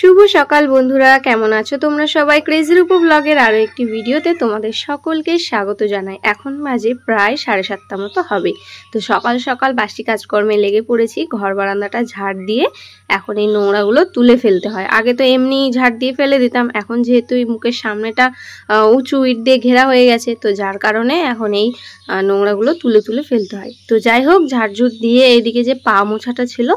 শুভ সকাল বন্ধুরা, কেমন আছো তোমরা সবাই? ক্রেজি রূপা ব্লগের আরো একটি ভিডিওতে তোমাদের সকলকে স্বাগত জানাই। এখন বাজে প্রায় 7:30 মতো হবে। তো সকাল সকাল বাসি কাজকর্মে লেগে পড়েছি। ঘর বারান্দাটা ঝাড় দিয়ে এখন এই নোংরাগুলো তুলে ফেলতে হয়। আগে তো এমনি ঝাড় দিয়ে ফেলে দিতাম, এখন যেহেতু এই মুখের সামনেটা উঁচু ইট দিয়ে ঘেরা হয়ে গেছে, তো যার কারণে এখন এই নোংরাগুলো তুলে তুলে ফেলতে হয়। তো যাই হোক, ঝাড়ঝুট দিয়ে এইদিকে যে পা মোছাটা ছিল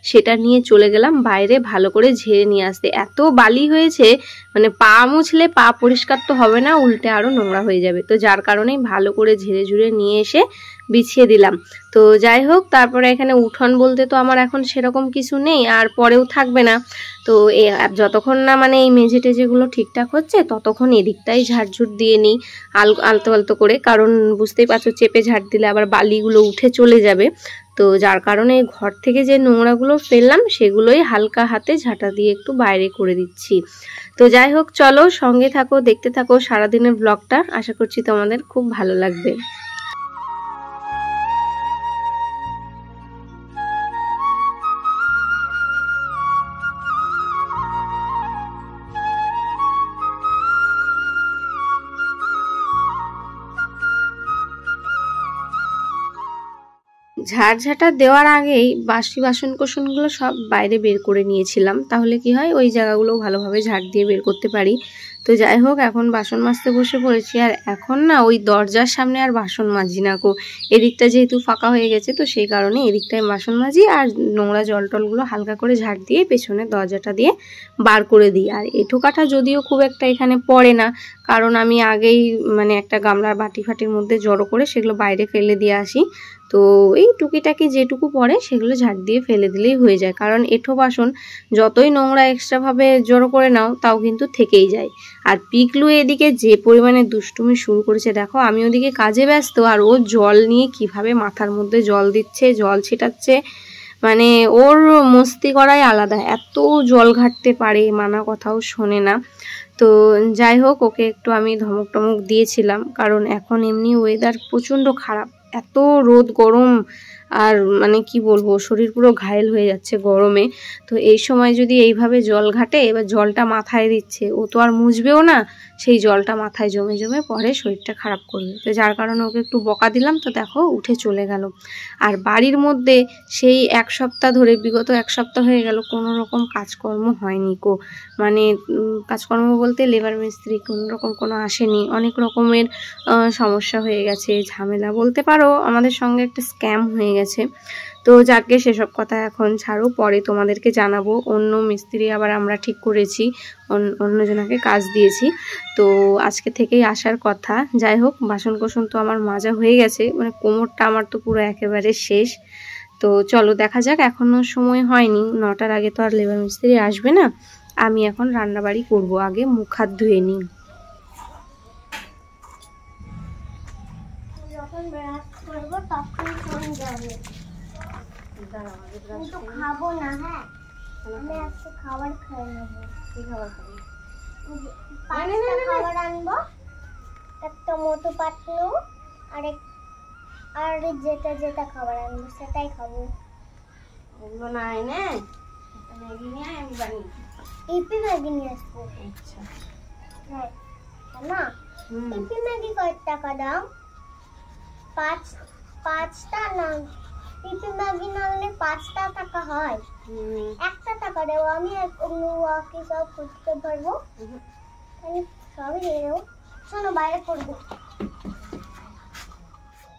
সেটা নিয়ে চলে গেলাম বাইরে ভালো করে ঝেড়ে নিয়ে আসতে। এত বালি হয়েছে, মানে পা মুছলে পা পরিষ্কার তো হবে না, উল্টে আরো নোংরা হয়ে যাবে। তো যার কারণেই ভালো করে ঝেড়ে ঝুড়ে নিয়ে এসে বিছিয়ে দিলাম। তো যাই হোক, তারপরে এখানে উঠোন বলতে তো আমার এখন সেরকম কিছু নেই, আর পরেও থাকবে না। তো যতক্ষণ না মানে এই মেঝে টেঝেগুলো ঠিকঠাক হচ্ছে ততক্ষণ এদিকটাই ঝাড়ঝুট দিয়ে নিই আলতো আলতো করে, কারণ বুঝতেই পারছো চেপে ঝাড় দিলে আবার বালিগুলো উঠে চলে যাবে। তো যার কারণে ঘর থেকে যে নোংরাগুলো ফেললাম সেগুলোই হালকা হাতে ঝাঁটা দিয়ে একটু বাইরে করে দিচ্ছি। তো যাই হোক, চলো সঙ্গে থাকো, দেখতে থাকো সারাদিনের ব্লগটা। আশা করছি তোমাদের খুব ভালো লাগবে। ঝাড়ঝাঁটা দেওয়ার আগেই বাসি বাসন কোসনগুলো সব বাইরে বের করে নিয়েছিলাম, তাহলে কি হয় ওই জায়গাগুলো ভালোভাবে ঝাড় দিয়ে বের করতে পারি। তো যাই হোক, এখন বাসন মাজতে বসে পড়েছি। আর এখন না ওই দরজার সামনে আর বাসন মাজি না গো, এদিকটা যেহেতু ফাঁকা হয়ে গেছে, তো সেই কারণে এদিকটায় বাসন মাজি আর নোংরা জল টলগুলো হালকা করে ঝাড় দিয়ে পেছনে দরজাটা দিয়ে বার করে দিই। আর এঁঠো কাঠা যদিও খুব একটা এখানে পড়ে না, কারণ আমি আগেই মানে একটা গামলার বাটি ফাটির মধ্যে জড়ো করে সেগুলো বাইরে ফেলে দিয়ে আসি। তো এই টুকিটাকি যেটুকু পড়ে সেগুলো ঝাড় দিয়ে ফেলে দিলেই হয়ে যায়, কারণ এঁঠো বাসন যতই নোংরা এক্সট্রাভাবে জড়ো করে নাও তাও কিন্তু থেকেই যায়। আর পিকলু এদিকে যে পরিমাণে দুষ্টুমি শুরু করেছে দেখো, আমি ওদিকে কাজে ব্যস্ত আর ও জল নিয়ে কিভাবে মাথার মধ্যে জল দিচ্ছে, জল ছিটাচ্ছে, মানে ওর মস্তি করাই আলাদা। এত জল ঘাটতে পারে, মানা কথাও শোনে না। তো যাই হোক, ওকে একটু আমি ধমক টমক দিয়েছিলাম, কারণ এখন এমনি ওয়েদার প্রচণ্ড খারাপ, এত রোদ গরম, আর মানে কি বলবো, শরীর পুরো ঘায়েল হয়ে যাচ্ছে গরমে। তো এই সময় যদি এইভাবে জল ঘাটে, এবার জলটা মাথায় দিচ্ছে, ও তো আর মুছবেও না, সেই জলটা মাথায় জমে জমে পরে শরীরটা খারাপ করবে। তো যার কারণে ওকে একটু বকা দিলাম, তো দেখো উঠে চলে গেল। আর বাড়ির মধ্যে সেই এক সপ্তাহ ধরে, বিগত এক সপ্তাহ হয়ে গেল, কোনো রকম কাজকর্ম হয়নি কো, মানে কাজকর্ম বলতে লেবার মিস্ত্রি কোনো রকম কোনো আসেনি। অনেক রকমের সমস্যা হয়ে গেছে, ঝামেলা বলতে পারো, আমাদের সঙ্গে একটা স্ক্যাম হয়ে গেছে। তো যাকে সেসব কথা এখন ছাড়ো, পরে তোমাদেরকে জানাবো। অন্য মিস্ত্রি আবার আমরা ঠিক করেছি, অন্যজনকে কাজ দিয়েছি, তো আজকে থেকেই আসার কথা। যাই হোক, বাসন কোসন তো আমার মাজা হয়ে গেছে, মানে কোমরটা আমার তো পুরো একেবারে শেষ। তো চলো দেখা যাক, এখনো সময় হয়নি, 9টার আগে তো আর লেবার মিস্ত্রি আসবে না। আমি এখন রান্নাবাড়ি করব, আগে মুখ হাত ধুয়ে নিই। যখন ব্রাশ করবো তখন ফোন যাবে, কিন্তু খাবো না। হ্যাঁ, আমি আজকে খাবার খেয়ে নেবো। কি খাবার খাবো? পাঁচটা খাবার আনবো, একটা মোটু পাতলু, আর যেটা যেটা খাবার আনবো সেটাই খাবো। ওগুলো না এনে ম্যাগি নিয়ে আমি বানিয়ে ইপি ম্যাগি নিয়ে আসবো। আচ্ছা হ্যাঁ না, ইপি ম্যাগি কত টাকা দাম? পাঁচটা না, ইপি ম্যাগি না হলে 5টা টাকা হয়। 1টা টাকা দেবো, আমি ওকে সব করতে পারবো, আমি সবই দিয়ে দেবো। শোনো, বাইরে করবো।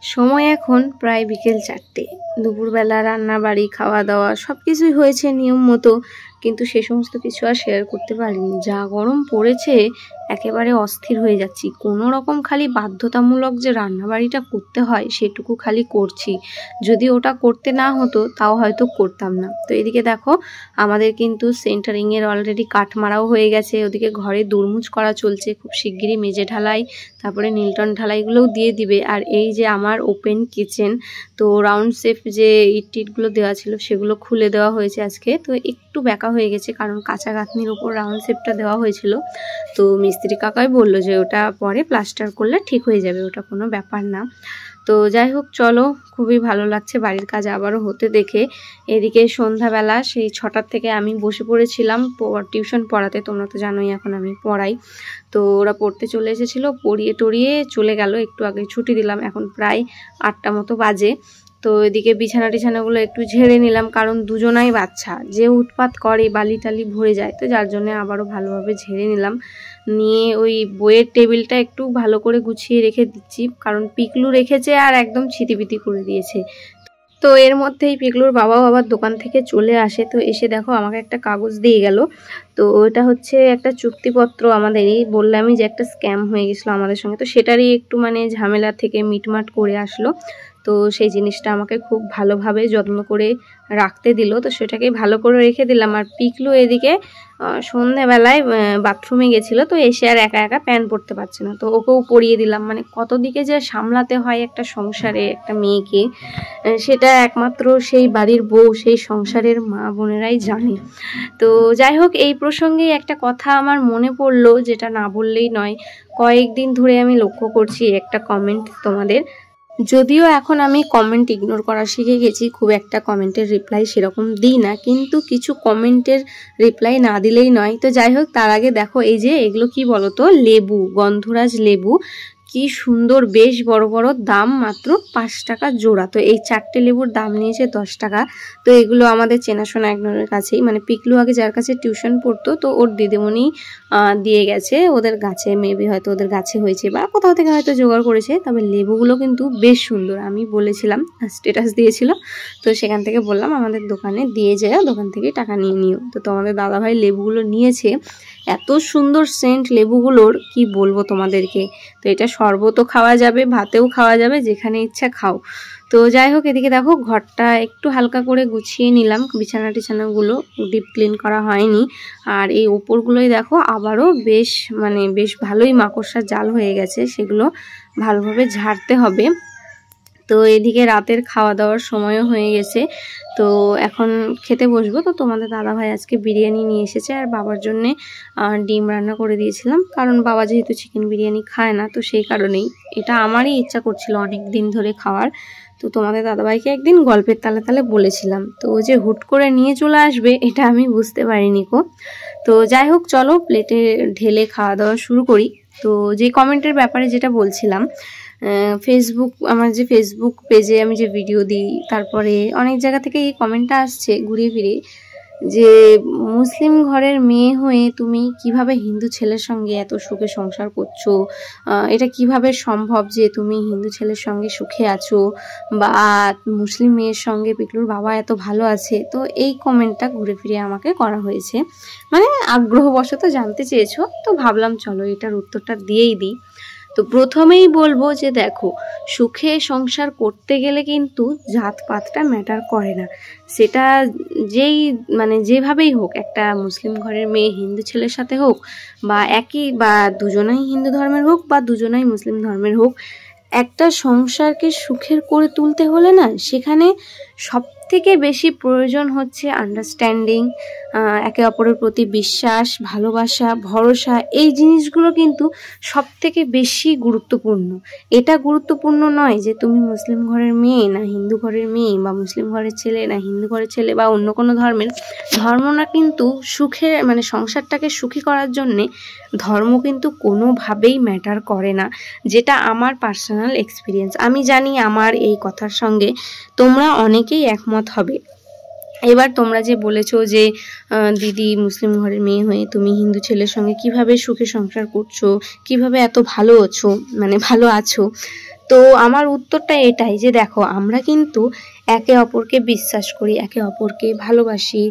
সময় এখন প্রায় বিকেল 4টে। দুপুরবেলা রান্না বাড়ি খাওয়া দাওয়া সব কিছুই হয়েছে নিয়ম মতো, কিন্তু সে সমস্ত কিছু আর শেয়ার করতে পারিনি। যা গরম পড়েছে, একেবারে অস্থির হয়ে যাচ্ছি। কোনো রকম খালি বাধ্যতামূলক যে রান্নাবাড়িটা করতে হয় সেটুকু খালি করছি, যদি ওটা করতে না হতো তাও হয়তো করতাম না। তো এদিকে দেখো, আমাদের কিন্তু সেন্টারিংয়ের অলরেডি কাঠ মারাও হয়ে গেছে, ওদিকে ঘরে দুরমুজ করা চলছে, খুব শিগগিরই মেঝে ঢালাই, তারপরে নীলটন ঢালাইগুলোও দিয়ে দিবে। আর এই যে আমার ওপেন কিচেন, তো রাউন্ড শেপ যে ইট টিটগুলো দেওয়া ছিল সেগুলো খুলে দেওয়া হয়েছে আজকে। তো একটু ব্যাকা হয়ে গেছে, কারণ কাঁচা গাঁথনির উপর রাউন্ড শেপটা দেওয়া হয়েছিল। তো মিস্ত্রি কাকাই বললো যে ওটা পরে প্লাস্টার করলে ঠিক হয়ে যাবে, ওটা কোনো ব্যাপার না। তো যাই হোক চলো, খুবই ভালো লাগছে বাড়ির কাজ আবারও হতে দেখে। এদিকে সন্ধ্যাবেলা সেই 6টার থেকে আমি বসে পড়েছিলাম টিউশন পড়াতে। তোমরা তো জানোই এখন আমি পড়াই। তো ওরা পড়তে চলে এসেছিলো, পড়িয়ে টড়িয়ে চলে গেল, একটু আগে ছুটি দিলাম। এখন প্রায় 8টা মতো বাজে। তো এদিকে বিছানা টিছানাগুলো একটু ঝেড়ে নিলাম, কারণ দুজনাই বাচ্চা, যে উৎপাত করে বালি টালি ভরে যায়, তো যার জন্য আবারও ভালোভাবে ঝেড়ে নিলাম। নিয়ে ওই বইয়ের টেবিলটা একটু ভালো করে গুছিয়ে রেখে দিচ্ছি, কারণ পিকলু রেখেছে আর একদম ছিতিপিতি করে দিয়েছে। তো এর মধ্যেই পিকলুর বাবাও আবার দোকান থেকে চলে আসে। তো এসে দেখো আমাকে একটা কাগজ দিয়ে গেল। তো এটা হচ্ছে একটা চুক্তিপত্র আমাদেরই, বললামই যে একটা স্ক্যাম হয়ে গেছিলো আমাদের সঙ্গে, তো সেটারই একটু মানে ঝামেলা থেকে মিটমাট করে আসলো। তো সেই জিনিসটা আমাকে খুব ভালোভাবে যত্ন করে রাখতে দিল, তো সেটাকে ভালো করে রেখে দিলাম। আর পিকলু এদিকে সন্ধ্যাবেলায় বাথরুমে গেছিলো, তো এসে আর একা একা প্যান্ট পরতে পারছে না, তো ওকেও পরিয়ে দিলাম। মানে কত দিকে যে সামলাতে হয় একটা সংসারে একটা মেয়েকে, সেটা একমাত্র সেই বাড়ির বউ, সেই সংসারের মা বোনেরাই জানে। তো যাই হোক, এই প্রসঙ্গে একটা কথা আমার মনে পড়লো, যেটা না বললেই নয়। কয়েকদিন ধরে আমি লক্ষ্য করছি একটা কমেন্ট তোমাদের, যদিও এখন আমি কমেন্ট ইগনোর করা শিখে গেছি, খুব একটা কমেন্টের রিপ্লাই সেরকম দিই না, কিন্তু কিছু কমেন্টের রিপ্লাই না দিলেই নয়। তো যাই হোক, তার আগে দেখো এই যে এগুলো কি বলতো, লেবু, গন্ধরাজ লেবু, কি সুন্দর, বেশ বড় বড়, দাম মাত্র 5 টাকা জোড়া। তো এই 4টে লেবুর দাম নিয়েছে 10 টাকা। তো এগুলো আমাদের চেনাশোনা একজনের কাছেই, মানে পিকলু আগে যার কাছে টিউশন পড়তো, তো ওর দিদিমণি দিয়ে গেছে ওদের গাছে, মেবি হয়তো ওদের গাছে হয়েছে বা কোথাও থেকে হয়তো জোগাড় করেছে। তবে লেবুগুলো কিন্তু বেশ সুন্দর, আমি বলেছিলাম, স্ট্যাটাস দিয়েছিল, তো সেখান থেকে বললাম আমাদের দোকানে দিয়ে যায়, দোকান থেকে টাকা নিয়ে নিও। তো তোমাদের দাদাভাই লেবুগুলো নিয়েছে, এত সুন্দর সেন্ট লেবুগুলোর, কি বলবো তোমাদেরকে। তো এটা শরবতও খাওয়া যাবে, ভাতেও খাওয়া যাবে, যেখানে ইচ্ছা খাও। তো যাই হোক, এদিকে দেখো ঘরটা একটু হালকা করে গুছিয়ে নিলাম, বিছানা টিছানাগুলো ডিপ ক্লিন করা হয়নি। আর এই ওপরগুলোই দেখো আবারও বেশ ভালোই মাকড়সার জাল হয়ে গেছে, সেগুলো ভালোভাবে ঝাড়তে হবে। তো এদিকে রাতের খাওয়া দাওয়ার সময়ও হয়ে গেছে, তো এখন খেতে বসবো। তো তোমাদের দাদাভাই আজকে বিরিয়ানি নিয়ে এসেছে, আর বাবার জন্যে ডিম রান্না করে দিয়েছিলাম, কারণ বাবা যেহেতু চিকেন বিরিয়ানি খায় না, তো সেই কারণেই এটা আমারই ইচ্ছা করছিল অনেক দিন ধরে খাওয়ার। তো তোমাদের দাদাভাইকে একদিন গল্পের তালে তালে বলেছিলাম, তো ও যে হুট করে নিয়ে চলে আসবে এটা আমি বুঝতে পারিনি কো। তো যাই হোক, চলো প্লেটে ঢেলে খাওয়া দাওয়া শুরু করি। তো যে কমেন্টের ব্যাপারে যেটা বলছিলাম, আমার যে ফেসবুক পেজে আমি যে ভিডিও দিই, তারপরে অনেক জায়গা থেকে এই কমেন্টটা আসছে ঘুরিয়ে ফিরে, যে মুসলিম ঘরের মেয়ে হয়ে তুমি কিভাবে হিন্দু ছেলের সঙ্গে এত সুখে সংসার করছো, এটা কিভাবে সম্ভব যে তুমি হিন্দু ছেলের সঙ্গে সুখে আছো, বা মুসলিম মেয়ের সঙ্গে পিকলুর বাবা এত ভালো আছে। তো এই কমেন্টটা ঘুরে ফিরে আমাকে করা হয়েছে, মানে আগ্রহবশত জানতে চেয়েছো, তো ভাবলাম চলো এটার উত্তরটা দিয়েই দিই। তো প্রথমেই বলবো যে দেখো, সুখে সংসার করতে গেলে কিন্তু জাতপাতটা ম্যাটার করে না। সেটা যেভাবেই হোক, একটা মুসলিম ঘরের মেয়ে হিন্দু ছেলের সাথে হোক, বা দুজনাই হিন্দু ধর্মের হোক বা দুজনাই মুসলিম ধর্মের হোক, একটা সংসারকে সুখের করে তুলতে হলে না, সেখানে সব থেকে বেশি প্রয়োজন হচ্ছে আন্ডারস্ট্যান্ডিং, একে অপরের প্রতি বিশ্বাস, ভালোবাসা, ভরসা। এই জিনিসগুলো কিন্তু সব থেকে বেশি গুরুত্বপূর্ণ। এটা গুরুত্বপূর্ণ নয় যে তুমি মুসলিম ঘরের মেয়ে না হিন্দু ঘরের মেয়ে, বা মুসলিম ঘরের ছেলে না হিন্দু ঘরের ছেলে, বা অন্য কোনো ধর্মের। ধর্মটা কিন্তু সংসারটাকে সুখী করার জন্যে ধর্ম কিন্তু কোনোভাবেই ম্যাটার করে না, যেটা আমার পার্সোনাল এক্সপিরিয়েন্স। আমি জানি আমার এই কথার সঙ্গে তোমরা অনেকেই একমত হবে। এবার তোমরা যে বলেছো যে দিদি মুসলিম ঘরের মেয়ে হয়ে তুমি হিন্দু ছেলের সঙ্গে কিভাবে সুখে সংসার করছো, কিভাবে এত ভালো আছো, তো আমার উত্তরটা এটাই যে দেখো, আমরা কিন্তু একে অপরকে বিশ্বাস করি, একে অপরকে ভালোবাসি,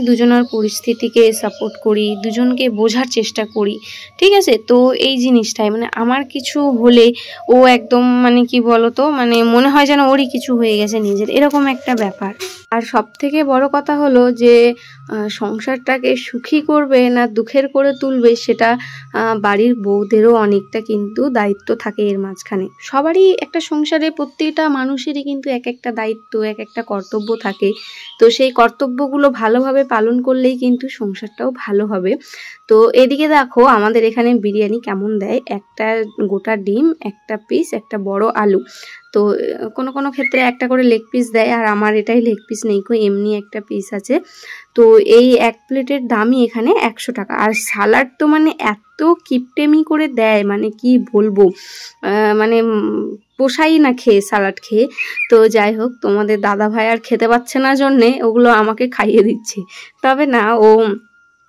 দুজনার পরিস্থিতিকে সাপোর্ট করি, দুজনকে বোঝার চেষ্টা করি, ঠিক আছে। তো এই জিনিসটাই আমার কিছু হলে ও একদম কি বলতো, মনে হয় যেন ওরই কিছু হয়ে গেছে নিজের, এরকম একটা ব্যাপার। আর সব থেকে বড় কথা হলো যে সংসারটাকে সুখী করবে না দুঃখের করে তুলবে, সেটা বাড়ির বউদেরও অনেকটা কিন্তু দায়িত্ব থাকে এর মাঝখানে। মাঝখানে। সবারই একটা সংসারে প্রত্যেকটা মানুষেরই কিন্তু এক একটা দায়িত্ব, এক একটা কর্তব্য থাকে। তো সেই কর্তব্যগুলো ভালোভাবে পালন করলেই কিন্তু সংসারটাও ভালো হবে। তো এদিকে দেখো আমাদের এখানে বিরিয়ানি কেমন দেয়, একটা গোটা ডিম, একটা পিস, একটা বড় আলু। তো কোনো কোনো ক্ষেত্রে একটা করে লেগ পিস দেয়, আর আমার এটাই লেগ পিস নেই, এমনি একটা পিস আছে। তো এই এক প্লেটের দামই এখানে 100 টাকা। আর সালাড তো মানে এত কিপটেমি করে দেয়, মানে কি বলবো, মানে পোষাই না খেয়ে সালাড খেয়ে। তো যাই হোক, তোমাদের দাদা ভাই আর খেতে পাচ্ছে না জন্যে ওগুলো আমাকে খাইয়ে দিচ্ছে। তবে না, ও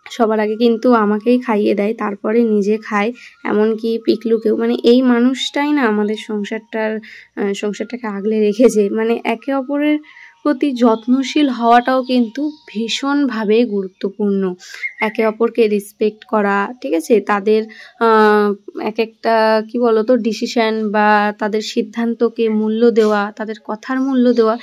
সবার আগে কিন্তু আমাকেই খাইয়ে দেয়, তারপরে নিজে খায়। এমনকি পিকলুকেও। মানে এই মানুষটাই না আমাদের সংসারটাকে আগলে রেখেছে। মানে একে অপরের প্রতি যত্নশীল হওয়াটাও কিন্তু ভীষণভাবে গুরুত্বপূর্ণ। একে অপরকে রেসপেক্ট করা, ঠিক আছে, তাদের এক একটা কি বলতো ডিসিশন বা তাদের সিদ্ধান্তকে মূল্য দেওয়া, তাদের কথার মূল্য দেওয়া,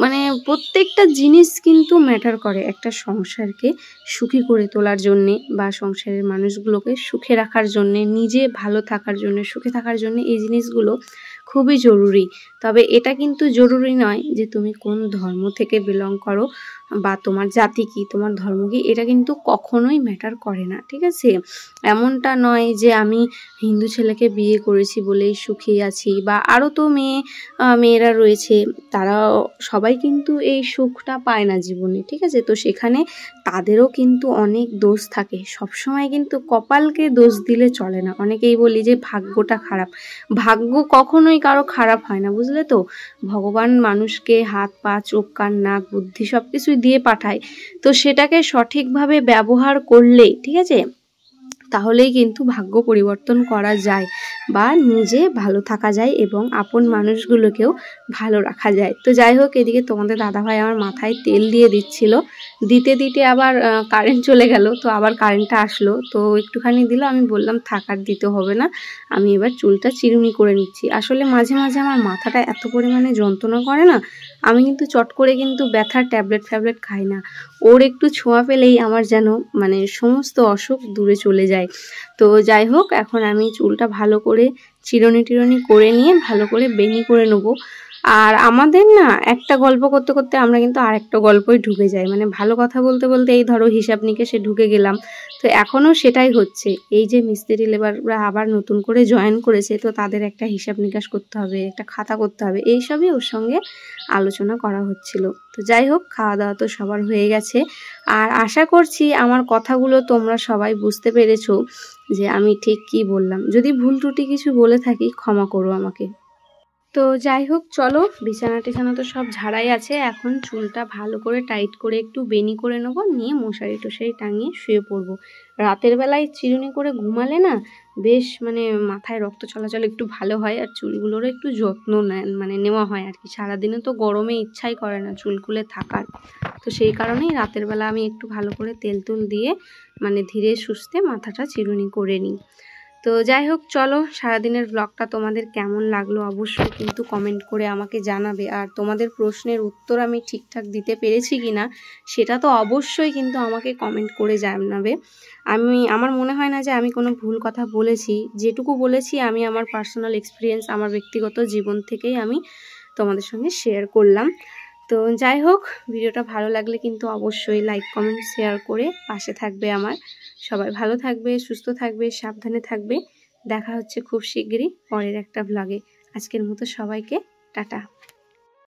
মানে প্রত্যেকটা জিনিস কিন্তু ম্যাটার করে একটা সংসারকে সুখী করে তোলার জন্যে, বা সংসারের মানুষগুলোকে সুখে রাখার জন্যে, নিজে ভালো থাকার জন্য, সুখে থাকার জন্য এই জিনিসগুলো খুবই জরুরি। তবে এটা কিন্তু জরুরি নয় যে তুমি কোন ধর্ম থেকে বিলং করো বা তোমার জাতি কি, তোমার ধর্ম কি, এটা কিন্তু কখনোই ম্যাটার করে না, ঠিক আছে। এমনটা নয় যে আমি হিন্দু ছেলেকে বিয়ে করেছি বলেই সুখী আছি, বা আরও তো মেয়েরা রয়েছে, তারা সবাই কিন্তু এই সুখটা পায় না জীবনে, ঠিক আছে। তো সেখানে তাদেরও কিন্তু অনেক দোষ থাকে। সবসময় কিন্তু কপালকে দোষ দিলে চলে না। অনেকেই বলি যে ভাগ্যটা খারাপ, ভাগ্য কখনোই কারো খারাপ হয় না, বুঝলে তো। ভগবান মানুষকে হাত পা চোখ কান নাক বুদ্ধি সব কিছুই দিয়ে পাঠায়। তো সেটাকে সঠিকভাবে ব্যবহার করলে, ঠিক আছে, তাহলেই কিন্তু ভাগ্য পরিবর্তন করা যায়, বা নিজে ভালো থাকা যায় এবং আপন মানুষগুলোকেও ভালো রাখা যায়। তো যাই হোক, এদিকে তোমাদের দাদাভাই আমার মাথায় তেল দিয়ে দিচ্ছিল, দিতে দিতে আবার কারেন্ট চলে গেল। তো আবার কারেন্টটা আসলো, তো একটুখানি দিল। আমি বললাম থাক, আর দিতে হবে না, আমি এবার চুলটা চিরুনি করে নিচ্ছি। আসলে মাঝে মাঝে আমার মাথাটা এত পরিমাণে যন্ত্রণা করে না, আমি কিন্তু চট করে কিন্তু ব্যথার ট্যাবলেট খাই না। ওর একটু ছোঁয়া পেলেই আমার যেন মানে সমস্ত অসুখ দূরে চলে যায়। তো যাই হোক, এখন আমি চুলটা ভালো করে চিরুনি টিরুনি করে নিয়ে ভালো করে বেনি করে নেবো। আর আমাদের না একটা গল্প করতে করতে আমরা কিন্তু আরেকটা গল্পই ঢুকে যাই। মানে ভালো কথা বলতে বলতে এই ধরো হিসাব নিকেশে ঢুকে গেলাম। তো এখনও সেটাই হচ্ছে। এই যে মিস্ত্রি লেবাররা আবার নতুন করে জয়েন করেছে, তো তাদের একটা হিসাব নিকাশ করতে হবে, একটা খাতা করতে হবে, এইসবই ওর সঙ্গে আলোচনা করা হচ্ছিল। তো যাই হোক, খাওয়া দাওয়া তো সবার হয়ে গেছে। আর আশা করছি আমার কথাগুলো তোমরা সবাই বুঝতে পেরেছো যে আমি ঠিক কি বললাম। যদি ভুল ত্রুটি কিছু বলে থাকি ক্ষমা করো আমাকে। তো যাই হোক, চলো, বিছানা টিছানা তো সব ঝাড়াই আছে। এখন চুলটা ভালো করে টাইট করে একটু বেনি করে নেবো, নিয়ে মশারি টশারি টাঙিয়ে শুয়ে পড়বো। রাতের বেলায় চিরুনি করে ঘুমালে না বেশ মানে মাথায় রক্ত চলাচল একটু ভালো হয়, আর চুলগুলোরও একটু যত্ন নেওয়া হয় আর কি। সারাদিনে তো গরমে ইচ্ছাই করে না চুল খুলে থাকার। তো সেই কারণেই রাতের বেলা আমি একটু ভালো করে তেল তুল দিয়ে মানে ধীরে সুস্থে মাথাটা চিরুনি করে নিই। তো যাই হোক, চলো, সারাদিনের ব্লগটা তোমাদের কেমন লাগলো অবশ্যই কিন্তু কমেন্ট করে আমাকে জানাবে। আর তোমাদের প্রশ্নের উত্তর আমি ঠিকঠাক দিতে পেরেছি কিনা সেটা তো অবশ্যই কিন্তু আমাকে কমেন্ট করে জানাবে। আমার মনে হয় না যে আমি কোনো ভুল কথা বলেছি। যেটুকু বলেছি আমি আমার পার্সোনাল এক্সপিরিয়েন্স, আমার ব্যক্তিগত জীবন থেকেই আমি তোমাদের সঙ্গে শেয়ার করলাম। তো যাই হোক, ভিডিওটা ভালো লাগলে কিন্তু অবশ্যই লাইক কমেন্ট শেয়ার করে পাশে থাকবে আমার। সবাই ভালো থাকবে, সুস্থ থাকবে, সাবধানে থাকবে। দেখা হচ্ছে খুব শিগগিরই পরের একটা ব্লগে। আজকের মতো সবাইকে টাটা।